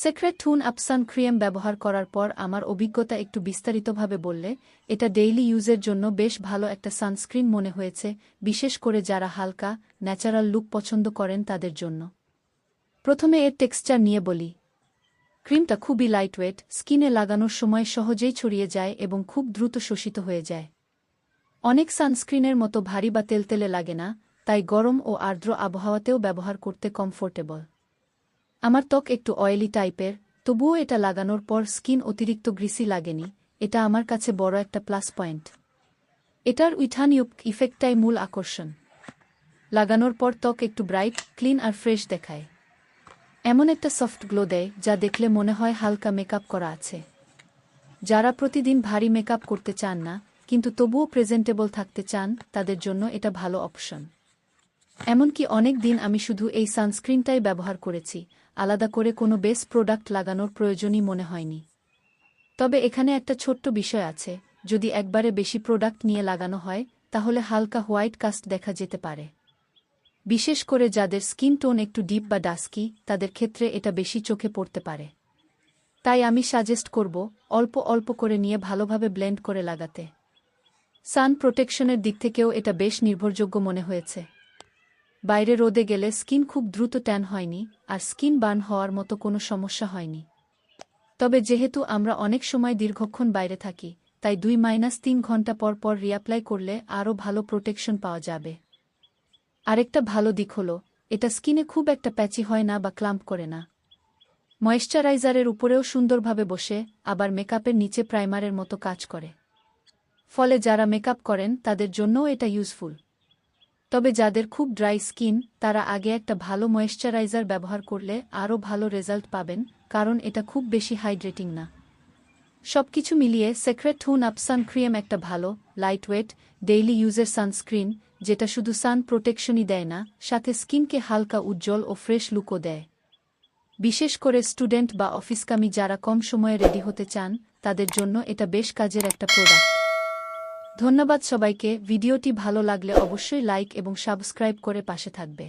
Secret টুন up sun cream ব্যবহার করার পর আমার অভিজ্ঞতা একটু বিস্তারিতভাবে বললে, এটা ডেইলি ইউজের জন্য বেশ ভালো একটা সানস্ক্রিন মনে হয়েছে, বিশেষ করে যারা হালকা, ন্যাচারাল লুক পছন্দ করেন তাদের জন্য। প্রথমে এর টেক্সচার নিয়ে বলি। ক্রিমটা খুবই লাইটওয়েট, স্কিনে লাগানোর সময় সহজেই ছড়িয়ে যায় এবং খুব দ্রুত শোষিত হয়ে যায়। অনেক সানস্ক্রিনের মতো ভারী বা তেলতেলে লাগে না, তাই গরম ও আর্দ্র আবহাওয়াতেও ব্যবহার করতে কমফোর্টেবল। আমার ত্বক একটু অয়েলি টাইপের, তবুও এটা লাগানোর পর স্কিন অতিরিক্ত গ্রিসি লাগেনি, এটা আমার কাছে বড় একটা প্লাস পয়েন্ট। এটার উইঠানইউক ইফেক্টটাই মূল আকর্ষণ। লাগানোর পর ত্বক একটু ব্রাইট, ক্লিন আর ফ্রেশ দেখায়। এমন একটা সফট গ্লো দেয় যা দেখলে মনে হয় হালকা মেকআপ করা আছে। যারা প্রতিদিন ভারী মেকআপ করতে চান না, কিন্তু তবুও প্রেজেন্টেবল থাকতে চান, তাদের জন্য এটা ভালো অপশন। এমনকি অনেক দিন আমি শুধু এই সানস্ক্রিনটাই ব্যবহার করেছি, আলাদা করে কোনো বেস প্রোডাক্ট লাগানোর প্রয়োজনই মনে হয়নি। তবে এখানে একটা ছোট্ট বিষয় আছে, যদি একবারে বেশি প্রোডাক্ট নিয়ে লাগানো হয়, তাহলে হালকা হোয়াইট কাস্ট দেখা যেতে পারে। বিশেষ করে যাদের স্কিন টোন একটু ডিপ বা ডাস্কি, তাদের ক্ষেত্রে এটা বেশি চোখে পড়তে পারে। তাই আমি সাজেস্ট করব, অল্প অল্প করে নিয়ে ভালোভাবে ব্লেন্ড করে লাগাতে। সান প্রোটেকশনের দিক থেকেও এটা বেশ নির্ভরযোগ্য মনে হয়েছে। বাইরে রোদে গেলে স্কিন খুব দ্রুত ট্যান হয়নি, আর স্কিন বার্ন হওয়ার মতো কোনো সমস্যা হয়নি। তবে যেহেতু আমরা অনেক সময় দীর্ঘক্ষণ বাইরে থাকি, তাই 2-3 ঘন্টা পর পর রিঅ্যাপ্লাই করলে আরও ভালো প্রোটেকশন পাওয়া যাবে। আরেকটা ভালো দিক হলো, এটা স্কিনে খুব একটা প্যাচি হয় না বা ক্লাম্প করে না। ময়েশ্চারাইজারের উপরেও সুন্দরভাবে বসে, আবার মেকআপের নিচে প্রাইমারের মতো কাজ করে। ফলে যারা মেকআপ করেন তাদের জন্যও এটা ইউজফুল। তবে যাদের খুব ড্রাই স্কিন, তারা আগে একটা ভালো ময়েশ্চারাইজার ব্যবহার করলে আরও ভালো রেজাল্ট পাবেন, কারণ এটা খুব বেশি হাইড্রেটিং না। সবকিছু মিলিয়ে সেক্রেট টুন আপ সানক্রিম একটা ভালো, লাইটওয়েট, ডেইলি ইউজের সানস্ক্রিন, যেটা শুধু সান প্রোটেকশনই দেয় না, সাথে স্কিনকে হালকা উজ্জ্বল ও ফ্রেশ লুকও দেয়। বিশেষ করে স্টুডেন্ট বা অফিসকামী যারা কম সময়ে রেডি হতে চান, তাদের জন্য এটা বেশ কাজের একটা প্রোডাক্ট। ধন্যবাদ সবাইকে। ভিডিওটি ভালো লাগলে অবশ্যই লাইক এবং সাবস্ক্রাইব করে পাশে থাকবে।